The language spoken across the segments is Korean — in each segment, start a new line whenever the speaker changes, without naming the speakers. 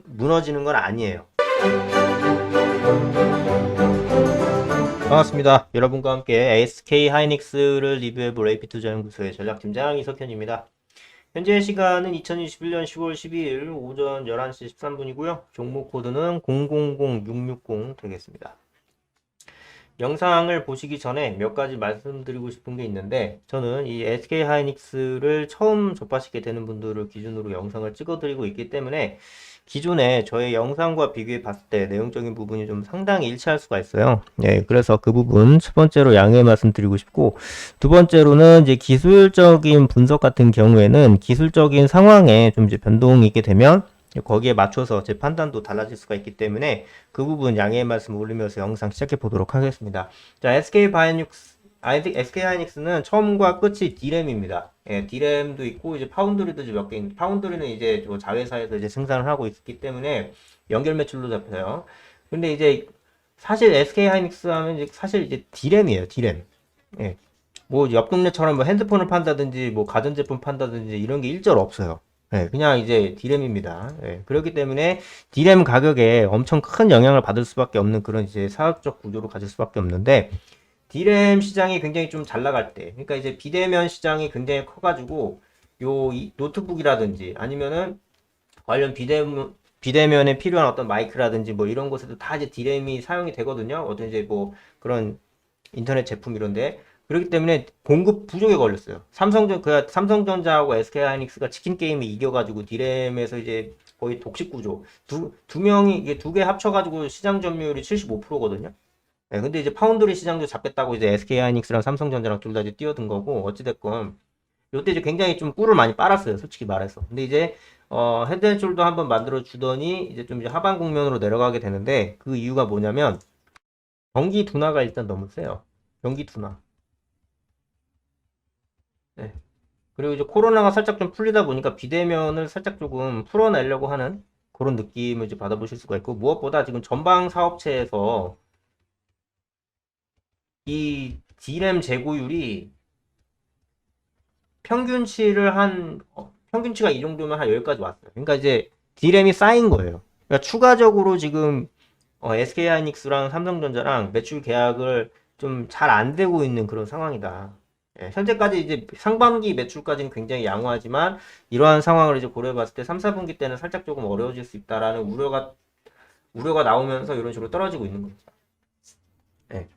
무너지는 건 아니에요. 반갑습니다. 여러분과 함께 SK 하이닉스를 리뷰해볼 AP 투자연구소의 전략팀장 이석현입니다. 현재 시간은 2021년 10월 12일 오전 11시 13분이고요. 종목 코드는 000660 되겠습니다. 영상을 보시기 전에 몇 가지 말씀드리고 싶은 게 있는데, 저는 이 SK 하이닉스를 처음 접하시게 되는 분들을 기준으로 영상을 찍어드리고 있기 때문에 기존에 저의 영상과 비교해 봤을 때 내용적인 부분이 좀 상당히 일치할 수가 있어요. 예, 그래서 그 부분 첫 번째로 양해 말씀드리고 싶고, 두 번째로는 이제 기술적인 분석 같은 경우에는 기술적인 상황에 좀 이제 변동이 있게 되면 거기에 맞춰서 제 판단도 달라질 수가 있기 때문에 그 부분 양해의 말씀 올리면서 영상 시작해 보도록 하겠습니다. 자, SK 하이닉스는 처음과 끝이 D램입니다. 예, D램도 있고 이제 파운드리도 몇 개 있는데, 파운드리는 이제 자회사에서 이제 생산을 하고 있기 때문에 연결 매출로 잡혀요. 근데 이제 사실 SK 하이닉스 하면 사실 이제 D램이에요, D램. 예. 뭐 옆 동네처럼 뭐 핸드폰을 판다든지 뭐 가전제품 판다든지 이런 게 일절 없어요. 예, 그냥 이제 D램입니다. 예, 그렇기 때문에 D램 가격에 엄청 큰 영향을 받을 수밖에 없는 그런 이제 사업적 구조로 가질 수밖에 없는데, D램 시장이 굉장히 좀 잘 나갈 때, 그러니까 이제 비대면 시장이 굉장히 커가지고 노트북이라든지 아니면은 관련 비대면에 필요한 어떤 마이크라든지 뭐 이런 곳에도 다 이제 D램이 사용이 되거든요. 어떤 이제 뭐 그런 인터넷 제품 이런데. 그렇기 때문에 공급 부족에 걸렸어요. 삼성전자하고 SK하이닉스가 치킨 게임이 이겨가지고 D램에서 이제 거의 독식 구조. 두 명이 이게 두 개 합쳐가지고 시장 점유율이 75%거든요. 네, 근데 이제 파운드리 시장도 잡겠다고 이제 SK하이닉스랑 삼성전자랑 둘 다 이제 뛰어든 거고, 어찌됐건 요때 이제 굉장히 좀 꿀을 많이 빨았어요, 솔직히 말해서. 근데 이제 헤드앤숄더 한번 만들어 주더니 이제 좀 이제 하반 국면으로 내려가게 되는데, 그 이유가 뭐냐면 경기 둔화가 일단 너무 세요. 경기 둔화. 네. 그리고 이제 코로나가 살짝 좀 풀리다 보니까 비대면을 살짝 조금 풀어내려고 하는 그런 느낌을 이제 받아보실 수가 있고, 무엇보다 지금 전방 사업체에서 이 D램 재고율이 평균치가 이 정도면 한 여기까지 왔어요. 그러니까 이제 D램이 쌓인 거예요. 그러니까 추가적으로 지금 SK하이닉스랑 삼성전자랑 매출 계약을 좀 잘 안 되고 있는 그런 상황이다. 예, 현재까지 이제 상반기 매출까지는 굉장히 양호하지만 이러한 상황을 이제 고려해 봤을 때 3, 4분기 때는 살짝 조금 어려워질 수 있다라는 우려가 나오면서 이런 식으로 떨어지고 있는 겁니다. 예.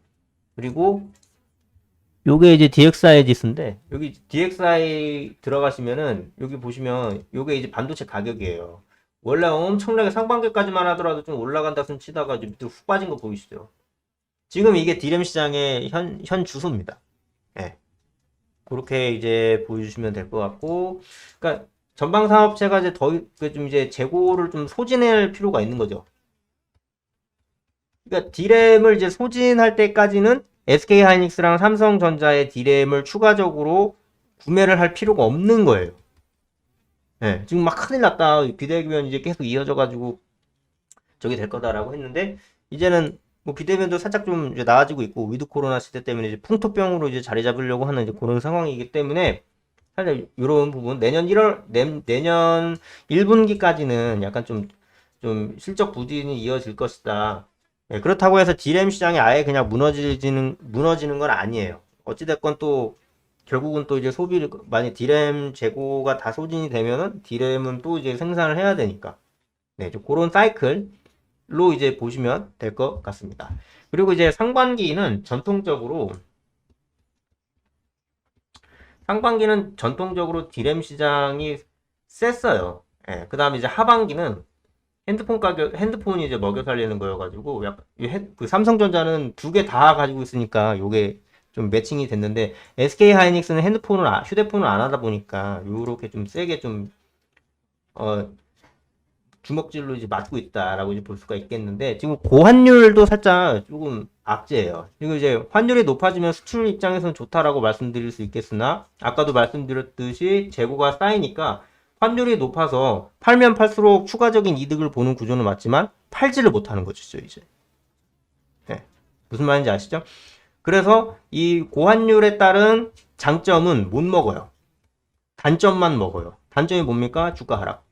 그리고 요게 이제 DXI 지수인데, 여기 DXI 들어가시면은 여기 보시면 요게 이제 반도체 가격이에요. 원래 엄청나게 상반기까지만 하더라도 좀 올라간다 손 치다가 이제 밑으로 훅 빠진 거 보이시죠? 지금 이게 D램 시장의 현 주소입니다. 예. 그렇게 이제 보여주시면 될 것 같고, 그러니까 전방 사업체가 이제 좀 이제 재고를 좀 소진할 필요가 있는 거죠. 그러니까 D램을 이제 소진할 때까지는 SK 하이닉스랑 삼성전자의 D램을 추가적으로 구매를 할 필요가 없는 거예요. 예, 지금 막 큰일 났다. 비대면 이제 계속 이어져가지고 저게 될 거다라고 했는데, 이제는 뭐 비대면도 살짝 좀 이제 나아지고 있고, 위드 코로나 시대 때문에 이제 풍토병으로 이제 자리 잡으려고 하는 이제 그런 상황이기 때문에, 사실 이런 부분 내년 1분기까지는 약간 좀 실적 부진이 이어질 것이다. 예, 그렇다고 해서 D램 시장이 아예 그냥 무너지는 건 아니에요. 어찌됐건 또 결국은 또 이제 만약 D램 재고가 다 소진이 되면은 D램은 또 이제 생산을 해야 되니까. 네, 좀 그런 사이클로 이제 보시면 될 것 같습니다. 그리고 이제 상반기는 전통적으로 D램 시장이 셌어요. 예, 그 다음에 이제 하반기는 핸드폰이 이제 먹여 살리는 거여가지고, 약간, 그 삼성전자는 두 개 다 가지고 있으니까 요게 좀 매칭이 됐는데, SK 하이닉스는 휴대폰을 안 하다 보니까, 요렇게 좀 세게 어, 주먹질로 이제 맞고 있다라고 이제 볼 수가 있겠는데, 지금 고환율도 살짝 조금 악재예요. 그리고 이제 환율이 높아지면 수출 입장에서는 좋다라고 말씀드릴 수 있겠으나, 아까도 말씀드렸듯이 재고가 쌓이니까 환율이 높아서 팔면 팔수록 추가적인 이득을 보는 구조는 맞지만 팔지를 못하는 거죠, 이제. 네. 무슨 말인지 아시죠? 그래서 이 고환율에 따른 장점은 못 먹어요. 단점만 먹어요. 단점이 뭡니까? 주가 하락.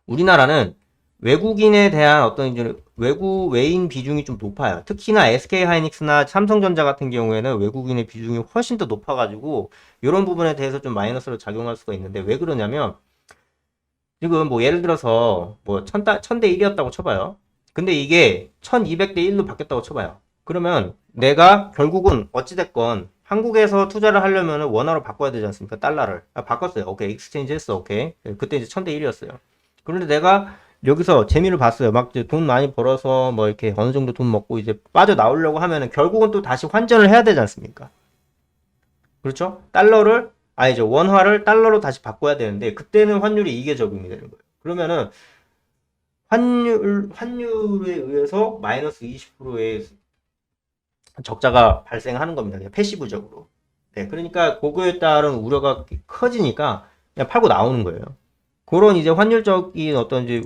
우리나라는 외국인에 대한 어떤 이제 외인 비중이 좀 높아요. 특히나 SK 하이닉스나 삼성전자 같은 경우에는 외국인의 비중이 훨씬 더 높아가지고 이런 부분에 대해서 좀 마이너스로 작용할 수가 있는데 왜 그러냐면 지금 뭐 예를 들어서 뭐 1000대 1이었다고 쳐봐요. 근데 이게 1200대 1로 바뀌었다고 쳐봐요. 그러면 내가 결국은 어찌됐건 한국에서 투자를 하려면 원화로 바꿔야 되지 않습니까? 달러를. 바꿨어요. 오케이. 익스체인지 했어. 오케이. 그때 이제 1000대 1이었어요. 그런데 내가 여기서 재미를 봤어요. 막 이제 돈 많이 벌어서 뭐 이렇게 어느 정도 돈 먹고 이제 빠져나오려고 하면은 결국은 또 다시 환전을 해야 되지 않습니까? 그렇죠? 달러를 아니죠. 원화를 달러로 다시 바꿔야 되는데 그때는 환율이 이게 적용이 되는 거예요. 그러면은 환율에 의해서 마이너스 20%의 적자가 발생하는 겁니다. 그냥 패시브적으로. 네, 그러니까 그거에 따른 우려가 커지니까 그냥 팔고 나오는 거예요. 그런 이제 환율적인 어떤 이제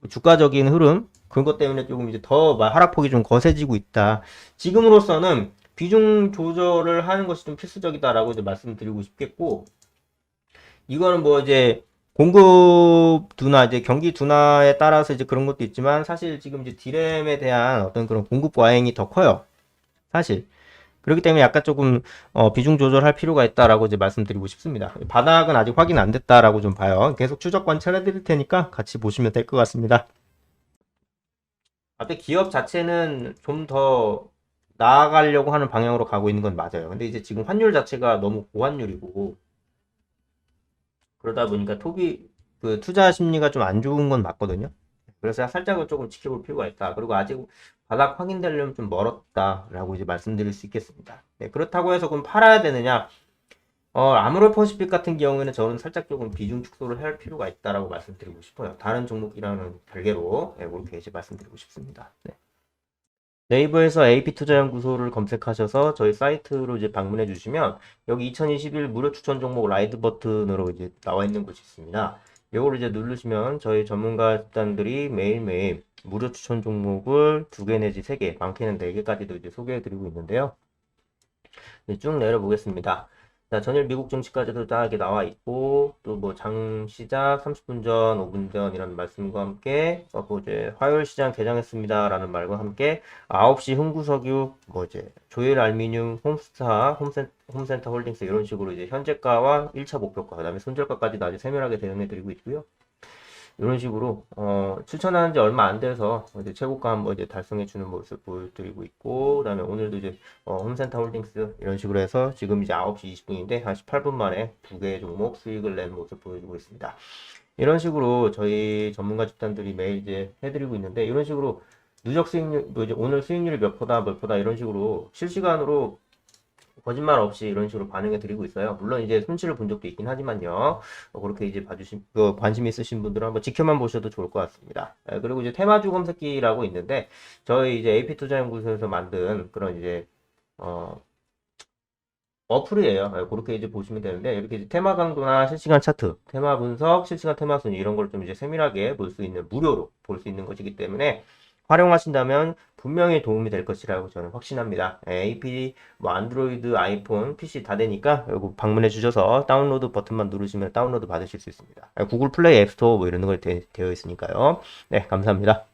주가적인 흐름 그것 때문에 조금 이제 더 하락폭이 좀 거세지고 있다. 지금으로서는 비중 조절을 하는 것이 좀 필수적이다라고 이제 말씀드리고 싶겠고 이거는 뭐 이제 공급 둔화 이제 경기 둔화에 따라서 이제 그런 것도 있지만 사실 지금 이제 디램에 대한 어떤 그런 공급 과잉이 더 커요. 사실. 그렇기 때문에 약간 조금 비중 조절할 필요가 있다라고 이제 말씀드리고 싶습니다. 바닥은 아직 확인 안 됐다라고 좀 봐요. 계속 추적 관찰해 드릴 테니까 같이 보시면 될 것 같습니다. 앞에 기업 자체는 좀 더 나아가려고 하는 방향으로 가고 있는 건 맞아요. 근데 이제 지금 환율 자체가 너무 고환율이고 그러다 보니까 그 투자 심리가 좀 안 좋은 건 맞거든요. 그래서 살짝은 조금 지켜볼 필요가 있다. 그리고 아직 바닥 확인되려면 좀 멀었다라고 이제 말씀드릴 수 있겠습니다. 네, 그렇다고 해서 그럼 팔아야 되느냐? 아모레퍼시픽 같은 경우에는 저는 살짝 조금 비중 축소를 할 필요가 있다라고 말씀드리고 싶어요. 다른 종목이랑은 별개로 네, 그렇게 이제 말씀드리고 싶습니다. 네. 네이버에서 AP투자연구소를 검색하셔서 저희 사이트로 이제 방문해 주시면 여기 2021 무료 추천 종목 라이드 버튼으로 이제 나와 있는 곳이 있습니다. 이걸 이제 누르시면 저희 전문가 집단들이 매일매일 무료 추천 종목을 2개 내지 3개, 많게는 4개까지도 이제 소개해 드리고 있는데요. 쭉 내려보겠습니다. 자, 전일 미국 증시까지도 다 이렇게 나와 있고, 또 뭐 장 시작 30분 전, 5분 전 이런 말씀과 함께, 뭐 이제 화요일 시장 개장했습니다. 라는 말과 함께, 9시 흥구석유, 뭐 이제 조일 알미늄, 홈스타, 홈센터 홀딩스 이런 식으로 이제 현재가와 1차 목표가, 그 다음에 손절가까지도 아주 세밀하게 대응해 드리고 있고요. 이런 식으로 추천한 지 얼마 안 돼서 이제 최고가 한번 이제 달성해 주는 모습 보여드리고 있고 그다음에 오늘도 이제 홈센터 홀딩스 이런 식으로 해서 지금 이제 9시 20분인데 한 18분 만에 2개 종목 수익을 낸 모습 보여주고 있습니다. 이런 식으로 저희 전문가 집단들이 매일 이제 해드리고 있는데 이런 식으로 누적 수익률 뭐 이제 오늘 수익률이 몇 퍼다 이런 식으로 실시간으로 거짓말 없이 이런 식으로 반응해 드리고 있어요. 물론 이제 손실을 본 적도 있긴 하지만요. 그렇게 이제 관심 있으신 분들은 한번 지켜만 보셔도 좋을 것 같습니다. 그리고 이제 테마주 검색기라고 있는데, 저희 이제 AP투자연구소에서 만든 그런 이제, 어플이에요. 그렇게 이제 보시면 되는데, 이렇게 이제 테마 강도나 실시간 차트, 테마 분석, 실시간 테마 순위 이런 걸 좀 이제 세밀하게 볼 수 있는, 무료로 볼 수 있는 것이기 때문에, 활용하신다면 분명히 도움이 될 것이라고 저는 확신합니다. AP, 뭐 안드로이드, 아이폰, PC 다 되니까 여기 방문해 주셔서 다운로드 버튼만 누르시면 다운로드 받으실 수 있습니다. 구글 플레이 앱스토어 뭐 이런 거 되어 있으니까요. 네, 감사합니다.